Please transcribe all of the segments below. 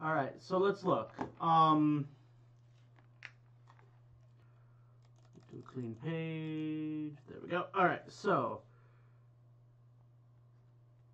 All right, so let's look. Do a clean page. There we go. All right, so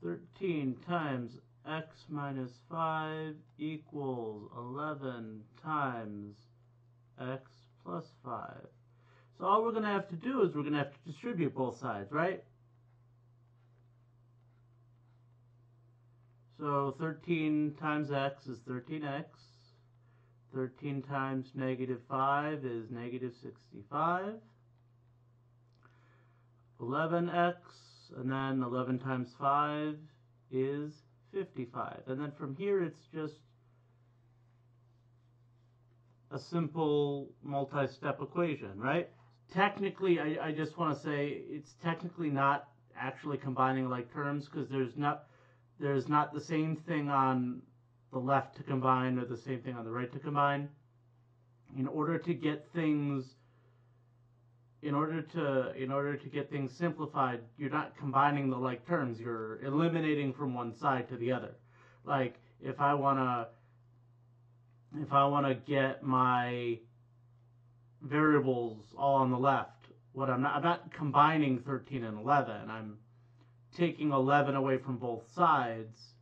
13 times x minus 5 equals 11 times x plus 5. So all we're going to have to do is we're going to have to distribute both sides, right? So 13 times x is 13x. 13 times negative 5 is negative 65. 11x, and then 11 times 5 is 55. And then from here it's just a simple multi-step equation, right? Technically, I just want to say it's technically not actually combining like terms because there's not the same thing on the left to combine or the same thing on the right to combine. In order to get things simplified, you're not combining the like terms, you're eliminating from one side to the other. Like if I wanna get my variables all on the left, I'm not combining 13 and 11. I'm taking 11 away from both sides.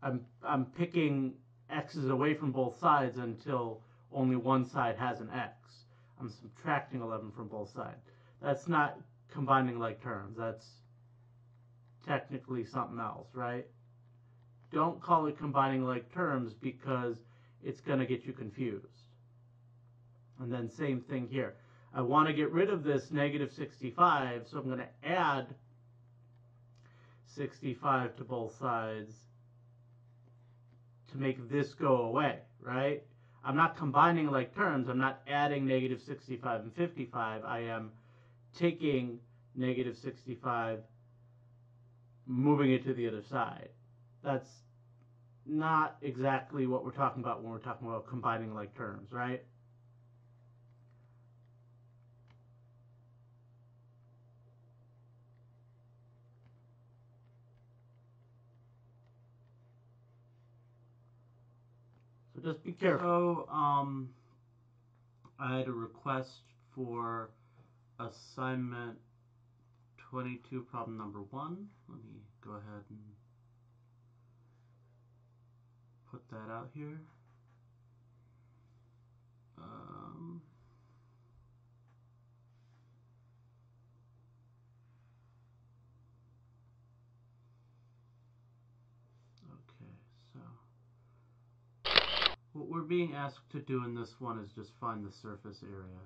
I'm picking x's away from both sides until only one side has an x. I'm subtracting 11 from both sides. That's not combining like terms. That's technically something else, right? Don't call it combining like terms because it's going to get you confused. And then same thing here. I want to get rid of this negative 65, so I'm going to add 65 to both sides to make this go away, right? I'm not combining like terms. I'm not adding negative 65 and 55. I am taking negative 65, moving it to the other side. That's not exactly what we're talking about when we're talking about combining like terms, right? So just be careful. So, I had a request for assignment 22, problem number 1. Let me go ahead and put that out here. Okay, so what we're being asked to do in this one is just find the surface area.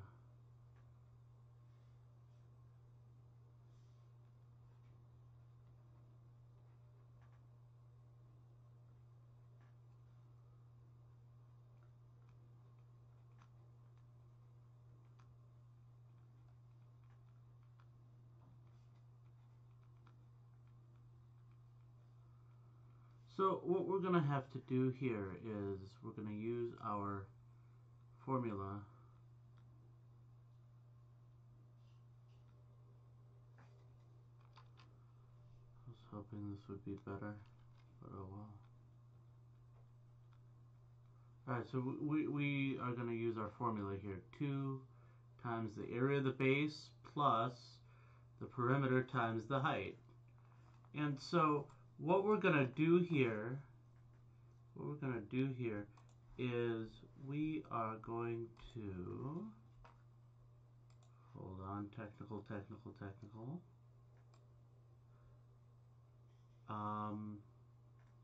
So what we're going to have to do here is we're going to use our formula I was hoping this would be better, but oh well. Alright, so we are going to use our formula here. 2 times the area of the base plus the perimeter times the height. And so what we're going to do here is we are going to, hold on, technical.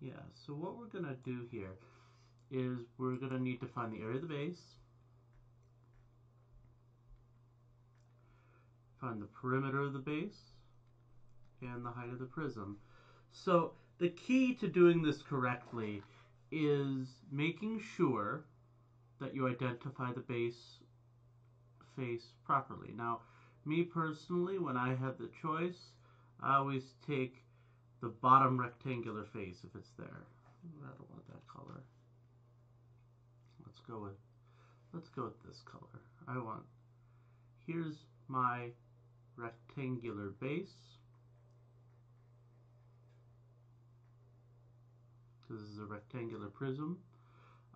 Yeah, so what we're going to do here is we're going to need to find the area of the base, find the perimeter of the base, and the height of the prism. So the key to doing this correctly is making sure that you identify the base face properly. Now, me personally, when I have the choice, I always take the bottom rectangular face if it's there. I don't want that color. Let's go with this color. Here's my rectangular base. because this is a rectangular prism.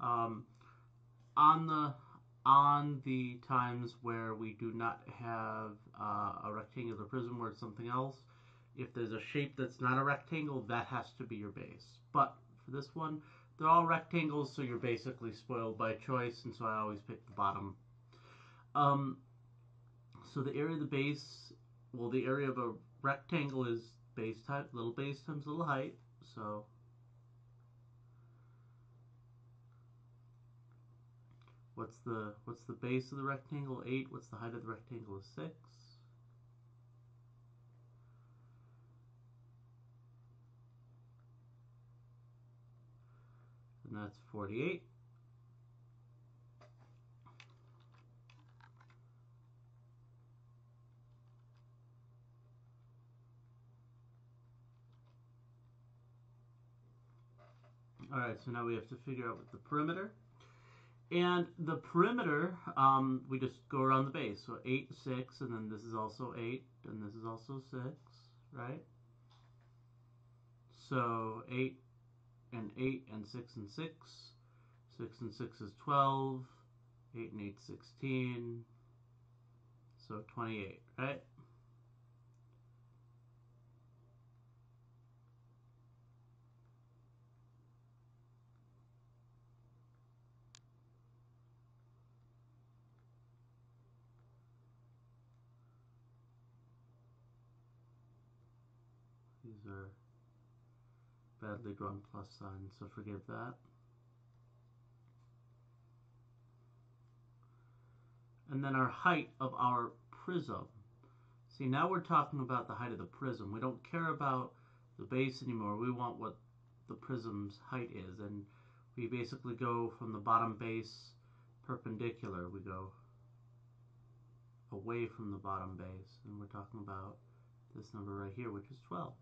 Um, on the times where we do not have a rectangular prism where it's something else, if there's a shape that's not a rectangle, that has to be your base. But for this one, they're all rectangles, so you're basically spoiled by choice, and so I always pick the bottom. So the area of the base, well, the area of a rectangle is base times little base times little height. So what's the base of the rectangle? 8. What's the height of the rectangle? Is 6. And that's 48. All right, so now we have to figure out what the perimeter. And the perimeter, we just go around the base. So 8, 6, and then this is also 8, and this is also 6, right? So 8 and 8 and 6 and 6. 6 and 6 is 12. 8 and 8 is 16. So 28, right? These are badly drawn plus signs, so forgive that. And then our height of our prism. See, now we're talking about the height of the prism. We don't care about the base anymore. We want what the prism's height is. And we basically go from the bottom base perpendicular. We go away from the bottom base. And we're talking about this number right here, which is 12.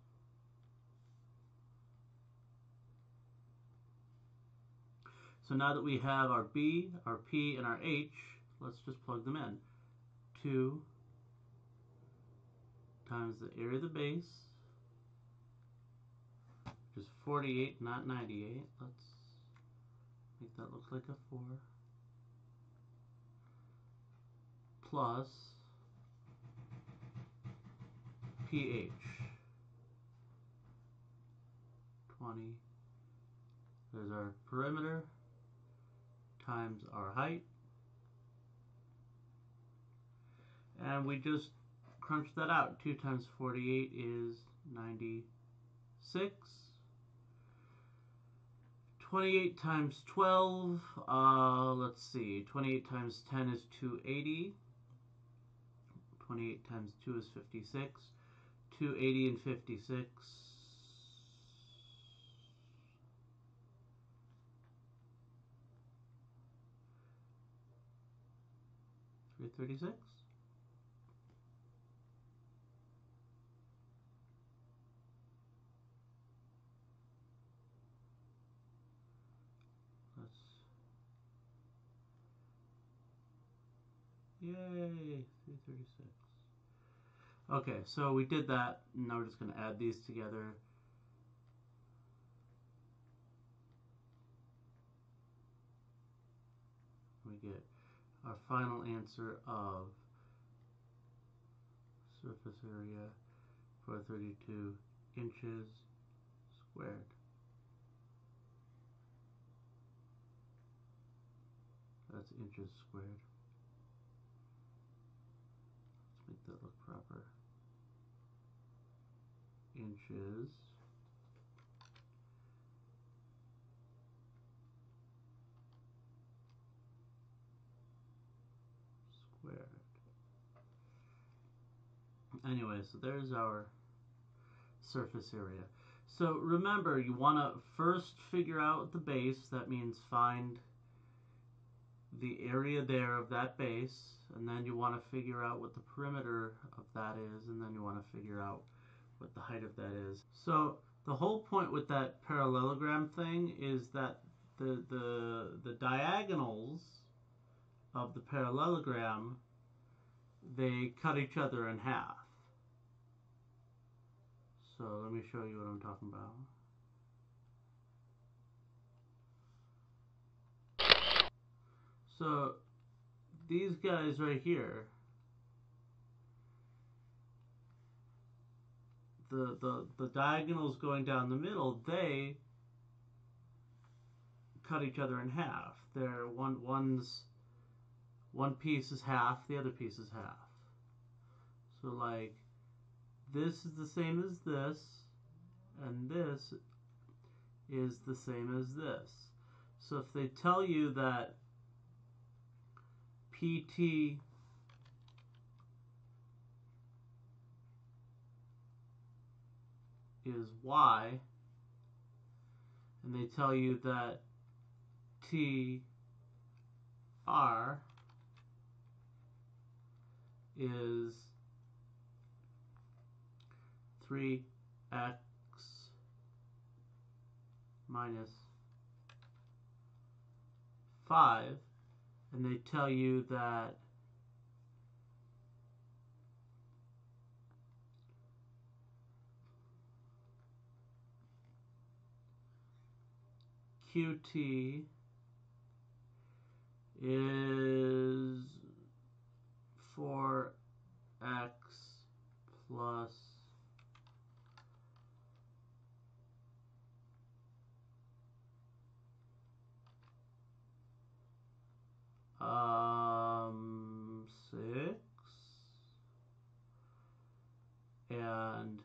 So now that we have our B, our P, and our H, let's just plug them in. 2 times the area of the base, which is 48, not 98. Let's make that look like a 4. Plus pH, 20. There's our perimeter times our height. And we just crunch that out. 2 times 48 is 96. 28 times 12, let's see, 28 times 10 is 280. 28 times 2 is 56. 280 and 56. 336. Yay, 336. Okay, so we did that. Now we're just going to add these together. We get our final answer of surface area for 32 inches squared. That's inches squared. Let's make that look proper. Inches squared. Anyway, so there's our surface area. So remember, you want to first figure out the base. That means find the area there of that base, and then you want to figure out what the perimeter of that is, and then you want to figure out what the height of that is. So the whole point with that parallelogram thing is that the diagonals of the parallelogram, they cut each other in half. So let me show you what I'm talking about. So these guys right here, the diagonals going down the middle, they cut each other in half. They're one piece is half, the other piece is half. So like this is the same as this, and this is the same as this. So if they tell you that PT is Y, and they tell you that TR is 3x minus 5, and they tell you that QT is 4x plus 6, and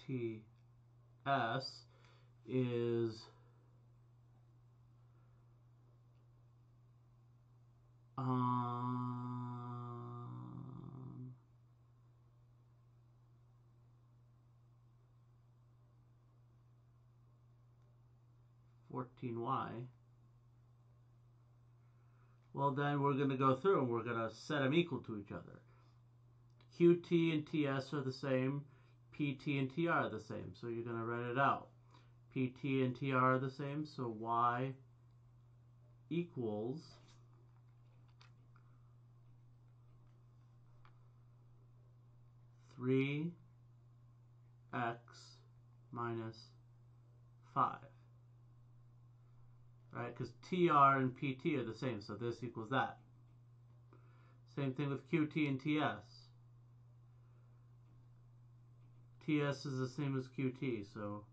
TS is 14y. Well, then we're going to go through and we're going to set them equal to each other. QT and TS are the same. PT and TR are the same. So you're going to write it out. PT and TR are the same. So Y equals 3x minus 5. Right? Because TR and PT are the same. So this equals that. Same thing with QT and TS. TS is the same as QT, so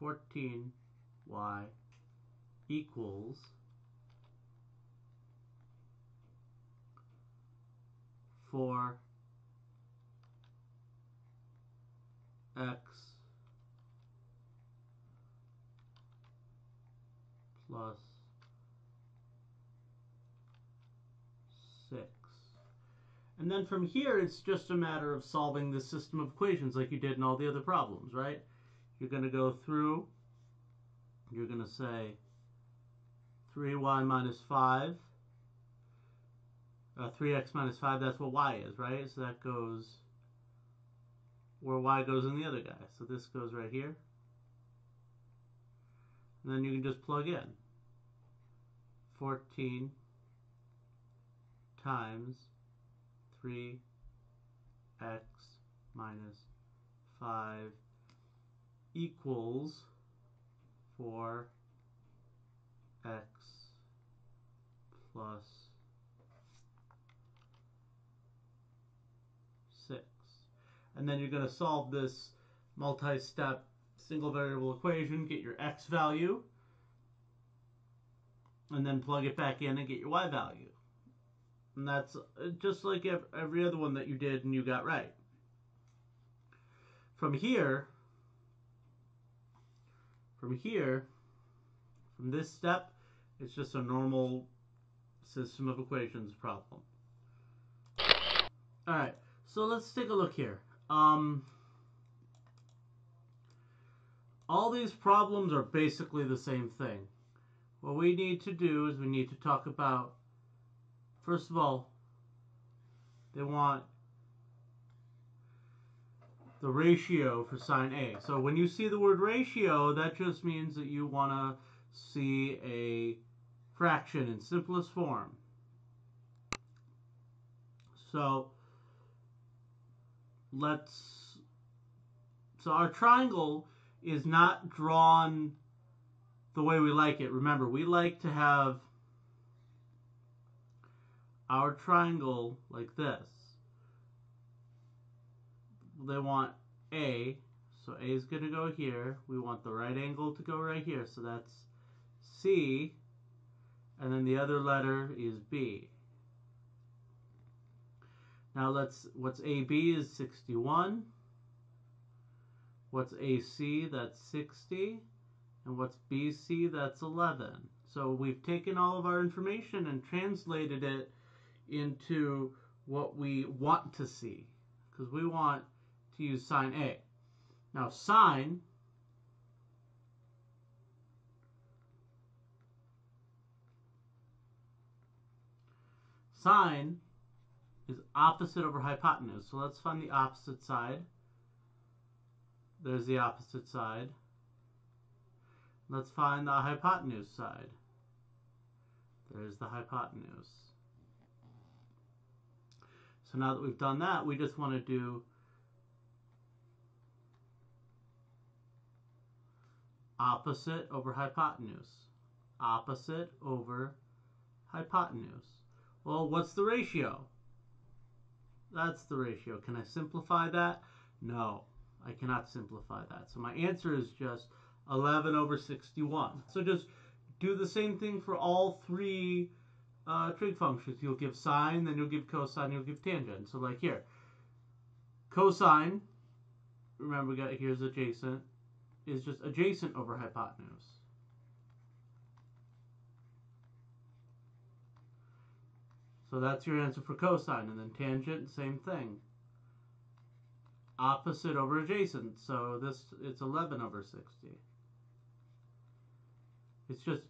14y equals 4x plus 6. And then from here, it's just a matter of solving this system of equations like you did in all the other problems, right? You're going to go through, you're going to say 3y minus 5, 3x minus 5, that's what y is, right? So that goes where y goes in the other guy. So this goes right here. And then you can just plug in 14 times 3x minus 5 equals 4x plus 6. And then you're going to solve this multi-step single variable equation, get your x value, and then plug it back in and get your y value. And that's just like every other one that you did and you got right. From this step, it's just a normal system of equations problem. Alright, so let's take a look here. All these problems are basically the same thing. What we need to do is we need to talk about, first of all, they want the ratio for sine A. So when you see the word ratio, that just means that you want to see a fraction in simplest form. So our triangle is not drawn the way we like it. Remember, we like to have our triangle like this. They want A, so A is going to go here. We want the right angle to go right here, so that's C, and then the other letter is B. Now what's AB is 61. What's AC, that's 60. And what's BC, that's 11. So we've taken all of our information and translated it into what we want to see, because we want to use sine A. Now sine is opposite over hypotenuse. So let's find the opposite side. There's the opposite side. Let's find the hypotenuse side. There's the hypotenuse. So now that we've done that, we just want to do opposite over hypotenuse. Opposite over hypotenuse. Well, what's the ratio? That's the ratio. Can I simplify that? No, I cannot simplify that. So my answer is just 11 over 61. So just do the same thing for all three trig functions. You'll give sine, then you'll give cosine, you'll give tangent. So like here, cosine, remember we got here's adjacent, is just adjacent over hypotenuse. So that's your answer for cosine. And then tangent, same thing. Opposite over adjacent. So it's 11 over 60. It's just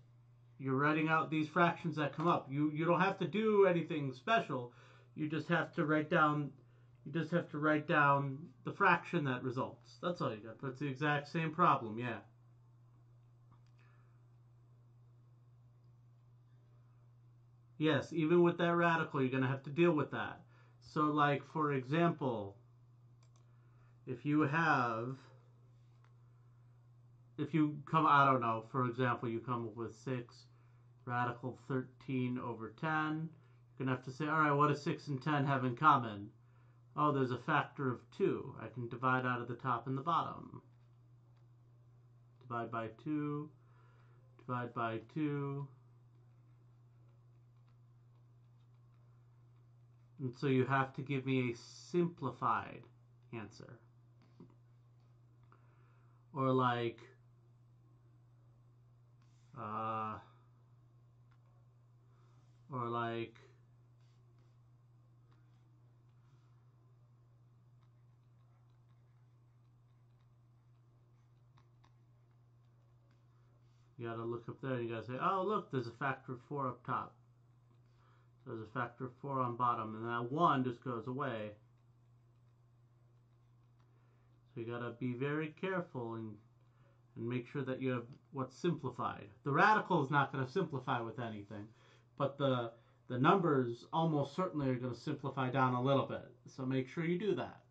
you're writing out these fractions that come up. You don't have to do anything special. You just have to write down the fraction that results. That's all you got. That's the exact same problem, yeah. Yes, even with that radical, you're going to have to deal with that. So like, for example, if you come, I don't know, for example, you come up with 6 radical 13 over 10, you're going to have to say, all right, what do 6 and 10 have in common? Oh, there's a factor of 2. I can divide out of the top and the bottom. Divide by 2, divide by 2. And so you have to give me a simplified answer. Or like, you gotta look up there and you gotta say, oh look, there's a factor of 4 up top. There's a factor of 4 on bottom, and that 1 just goes away. So you gotta be very careful and make sure that you have what's simplified. The radical is not going to simplify with anything, but the numbers almost certainly are going to simplify down a little bit. So make sure you do that.